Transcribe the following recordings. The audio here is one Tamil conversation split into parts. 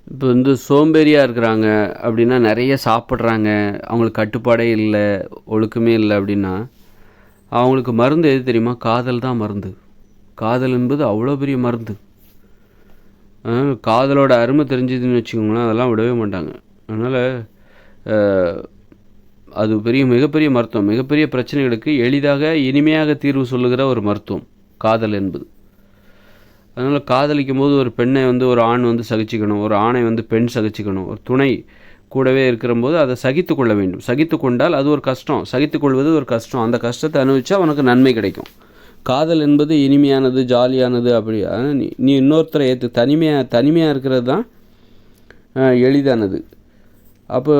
இப்போ வந்து சோம்பேறியாக இருக்கிறாங்க அப்படின்னா, நிறைய சாப்பிட்றாங்க, அவங்களுக்கு கட்டுப்பாடே இல்லை, ஒழுக்கமே இல்லை அப்படின்னா, அவங்களுக்கு மருந்து எது தெரியுமா? காதல் தான் மருந்து. காதல் என்பது அவ்வளோ பெரிய மருந்து. காதலோட அருமை தெரிஞ்சதுன்னு வச்சுக்கோங்களேன், அதெல்லாம் விடவே மாட்டாங்க. அதனால் அது மிகப்பெரிய மருத்துவம். மிகப்பெரிய பிரச்சனைகளுக்கு எளிதாக இனிமையாக தீர்வு சொல்லுகிற ஒரு மருத்துவம் காதல் என்பது. அதனால் காதலிக்கும் போது ஒரு பெண்ணை வந்து ஒரு ஆண் வந்து சகிச்சுக்கணும், ஒரு ஆணை வந்து பெண் சகிச்சுக்கணும், ஒரு துணை கூடவே இருக்கிறபோது அதை சகித்து கொள்ள வேண்டும். சகித்து கொண்டால் அது ஒரு கஷ்டம், சகித்து கொள்வது ஒரு கஷ்டம். அந்த கஷ்டத்தை அனுபவிச்சா உனக்கு நன்மை கிடைக்கும். காதல் என்பது இனிமையானது, ஜாலியானது. அப்படி நீ இன்னொருத்தரை ஏற்று தனிமையாக இருக்கிறது தான் எளிதானது. அப்போ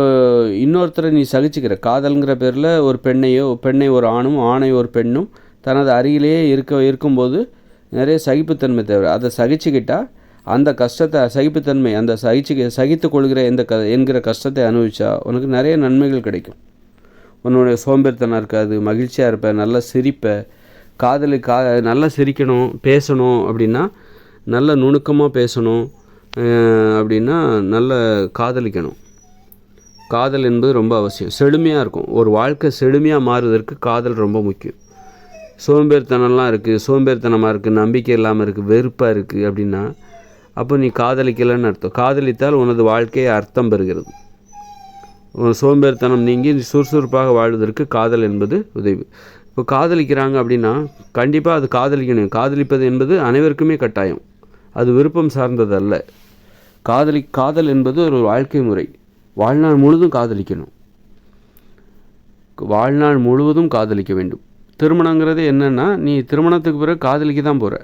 இன்னொருத்தரை நீ சகிச்சுக்கிற காதல்ங்கிற பேரில் ஒரு பெண்ணை ஒரு ஆணும், ஆணை ஒரு பெண்ணும் தனது அருகிலேயே இருக்கும்போது நிறைய சகிப்புத்தன்மை தேவை. அதை சகிச்சுக்கிட்டால் அந்த கஷ்டத்தை சகிப்புத்தன்மை அந்த சகித்து கொள்கிற என்கிற கஷ்டத்தை அனுபவிச்சா உனக்கு நிறைய நன்மைகள் கிடைக்கும். உன்னுடைய சோம்பேறித்தனம் இருக்காது, மகிழ்ச்சியாக இருப்ப, நல்லா சிரிப்ப. நல்லா சிரிக்கணும், பேசணும் அப்படின்னா நல்ல நுணுக்கமாக பேசணும். அப்படின்னா நல்ல காதலிக்கணும். காதல் என்பது ரொம்ப அவசியம். செழுமையாக இருக்கும். ஒரு வாழ்க்கை செழுமையாக மாறுவதற்கு காதல் ரொம்ப முக்கியம். சோம்பேறித்தனம்லாம் இருக்குது, சோம்பேறித்தனமாக இருக்குது, நம்பிக்கை இல்லாமல் இருக்குது, வெறுப்பாக இருக்குது அப்படின்னா அப்போ நீ காதலிக்கலைன்னு அர்த்தம். காதலித்தால் உனது வாழ்க்கையை அர்த்தம் பெறுகிறது. சோம்பேறித்தனம் நீங்கி சுறுசுறுப்பாக வாழ்வதற்கு காதல் என்பது உதவி. இப்போ காதலிக்கிறாங்க அப்படின்னா கண்டிப்பாக அது காதலிக்கணும். காதலிப்பது என்பது அனைவருக்குமே கட்டாயம், அது விருப்பம் சார்ந்தது அல்ல. காதல் என்பது ஒரு வாழ்க்கை முறை. வாழ்நாள் முழுதும் காதலிக்கணும், வாழ்நாள் முழுவதும் காதலிக்க வேண்டும். திருமணங்கிறது என்னென்னா, நீ திருமணத்துக்கு பிறகு காதலிக்க தான் போகிற.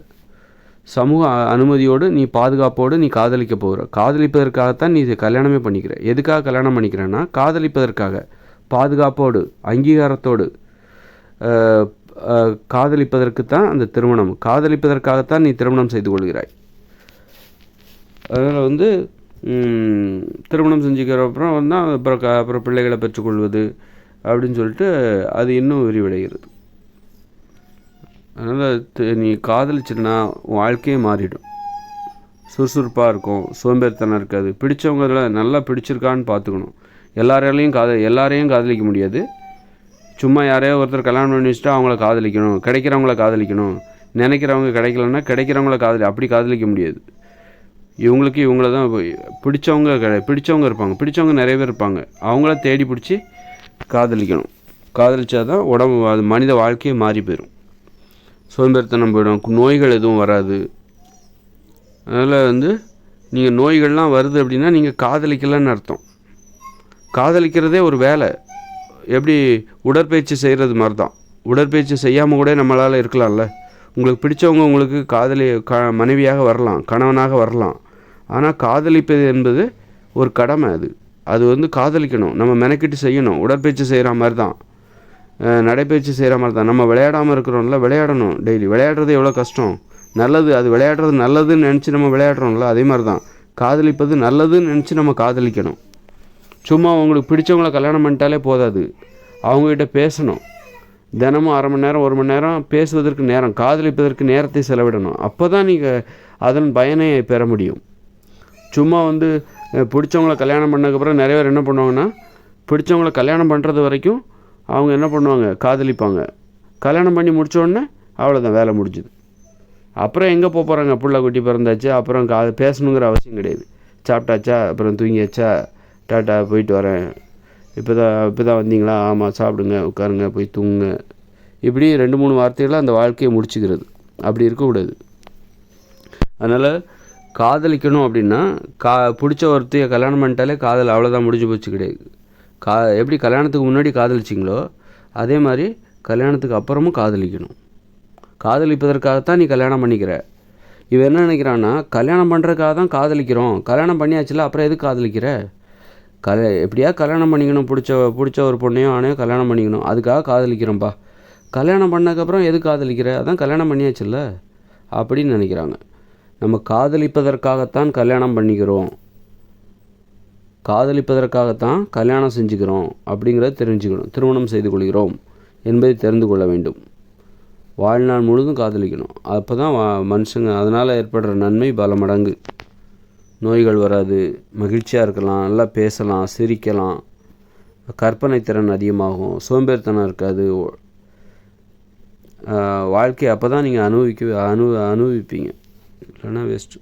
சமூக அனுமதியோடு நீ பாதுகாப்போடு நீ காதலிக்க போகிற. காதலிப்பதற்காகத்தான் நீ கல்யாணமே பண்ணிக்கிற. எதுக்காக கல்யாணம் பண்ணிக்கிறேன்னா காதலிப்பதற்காக, பாதுகாப்போடு, அங்கீகாரத்தோடு காதலிப்பதற்கு தான் அந்த திருமணம். காதலிப்பதற்காகத்தான் நீ திருமணம் செய்து கொள்கிறாய். அதனால் வந்து திருமணம் செஞ்சுக்கிற அப்புறம் வந்தால் அப்புறம் பிள்ளைகளை பெற்றுக்கொள்வது அப்படின்னு சொல்லிட்டு அது இன்னும் விரிவடைகிறது. அதனால் நீ காதலிச்சின்னா வாழ்க்கையே மாறிடும். சுறுசுறுப்பாக இருக்கும், சோம்பேறித்தனம் இருக்காது. பிடிச்சவங்கள நல்லா பிடிச்சிருக்கான்னு பார்த்துக்கணும். எல்லாரையும் காதலிக்க முடியாது. சும்மா யாரையோ ஒருத்தர் கல்யாணம் பண்ணி வச்சுட்டா அவங்கள காதலிக்கணும், கிடைக்கிறவங்கள காதலிக்கணும். நினைக்கிறவங்க கிடைக்கலன்னா கிடைக்கிறவங்கள அப்படி காதலிக்க முடியாது. இவங்கள தான் பிடிச்சவங்க இருப்பாங்க. பிடிச்சவங்க நிறைய பேர் இருப்பாங்க. அவங்கள தேடி பிடிச்சி காதலிக்கணும். காதலிச்சா தான் அது மனித வாழ்க்கையே மாறி போயிடும். சோம்பேறித்தனம் போயிடும், நோய்கள் எதுவும் வராது. அதனால் வந்து நீங்கள் நோய்கள்லாம் வருது அப்படின்னா நீங்கள் காதலிக்கலன்னு அர்த்தம். காதலிக்கிறதே ஒரு வேலை. எப்படி உடற்பயிற்சி செய்கிறது மாதிரி தான். உடற்பயிற்சி செய்யாமல் கூட நம்மளால் இருக்கலாம்ல. உங்களுக்கு பிடிச்சவங்க உங்களுக்கு மனைவியாக வரலாம், கணவனாக வரலாம். ஆனால் காதலிப்பது என்பது ஒரு கடமை. அது வந்து காதலிக்கணும், நம்ம மெனக்கிட்டு செய்யணும். உடற்பயிற்சி செய்கிற மாதிரி தான், நடைப்பயிற்சி செய்கிற மாதிரி தான். நம்ம விளையாடாமல் இருக்கிறோம்ல, விளையாடணும். டெய்லி விளையாடுறது எவ்வளோ கஷ்டம், நல்லது. அது விளையாடுறது நல்லதுன்னு நினச்சி நம்ம விளையாடுறோம்ல, அதே மாதிரி தான் காதலிப்பது நல்லதுன்னு நினச்சி நம்ம காதலிக்கணும். சும்மா உங்களுக்கு பிடிச்சவங்கள கல்யாணம் பண்ணிட்டாலே போதாது, அவங்ககிட்ட பேசணும். தினமும் 1/2 மணி நேரம் 1 மணி நேரம் பேசுவதற்கு நேரம், காதலிப்பதற்கு நேரத்தை செலவிடணும். அப்போ தான் நீங்கள் அதன் பயனை பெற முடியும். சும்மா வந்து பிடிச்சவங்கள கல்யாணம் பண்ணதுக்கப்புறம் நிறைய பேர் என்ன பண்ணுவாங்கன்னா, பிடிச்சவங்கள கல்யாணம் பண்ணுறது வரைக்கும் அவங்க என்ன பண்ணுவாங்க, காதலிப்பாங்க. கல்யாணம் பண்ணி முடித்தோடனே அவ்வளோதான், வேலை முடிஞ்சுது. அப்புறம் எங்கே போகிறாங்க, புள்ள குட்டி பிறந்தாச்சு, அப்புறம் பேசணுங்கிற அவசியம் கிடையாது. சாப்பிட்டாச்சா, அப்புறம் தூங்கியாச்சா, டாட்டா போயிட்டு வரேன், இப்போ தான் வந்தீங்களா, ஆமாம் சாப்பிடுங்க, உட்காருங்க, போய் தூங்குங்க. இப்படி 2-3 வார்த்தைகளாக அந்த வாழ்க்கையை முடிச்சுக்கிறது. அப்படி இருக்கக்கூடாது. அதனால் காதலிக்கணும் அப்படின்னா பிடிச்ச ஒருத்தையை கல்யாணம் பண்ணிட்டாலே காதல் அவ்வளோதான், முடிஞ்சு போச்சு கிடையாது. எப்படி கல்யாணத்துக்கு முன்னாடி காதலிச்சிங்களோ அதே மாதிரி கல்யாணத்துக்கு அப்புறமும் காதலிக்கணும். காதலிப்பதற்காகத்தான் நீ கல்யாணம் பண்ணிக்கிற. இவன் என்ன நினைக்கிறான்னா, கல்யாணம் பண்ணுறதுக்காக தான் காதலிக்கிறோம், கல்யாணம் பண்ணியாச்சுல அப்புறம் எதுக்கு காதலிக்கிற? எப்படியா கல்யாணம் பண்ணிக்கணும், பிடிச்ச ஒரு பொண்ணையோ ஆணையோ கல்யாணம் பண்ணிக்கணும், அதுக்காக காதலிக்கிறோம்ப்பா. கல்யாணம் பண்ணதுக்கப்புறம் எதுக்கு காதலிக்கிற? அதான் கல்யாணம் பண்ணியாச்சுல்ல அப்படின்னு நினைக்கிறாங்க. நம்ம காதலிப்பதற்காகத்தான் கல்யாணம் பண்ணிக்கிறோம், காதலிப்பதற்காகத்தான் கல்யாணம் செஞ்சுக்கிறோம் அப்படிங்கிறத தெரிஞ்சுக்கணும். திருமணம் செய்து கொள்கிறோம் என்பதை தெரிந்து கொள்ள வேண்டும். வாழ்நாள் முழுதும் காதலிக்கணும். அப்போ தான் மனுஷங்க அதனால் ஏற்படுற நன்மை பல மடங்கு. நோய்கள் வராது, மகிழ்ச்சியாக இருக்கலாம், நல்லா பேசலாம், சிரிக்கலாம், கற்பனை திறன் அதிகமாகும், சோம்பேறித்தனம் இருக்காது. வாழ்க்கையை அப்போ தான் நீங்கள் அனுபவிப்பீங்க, இல்லைன்னா வேஸ்ட்டு.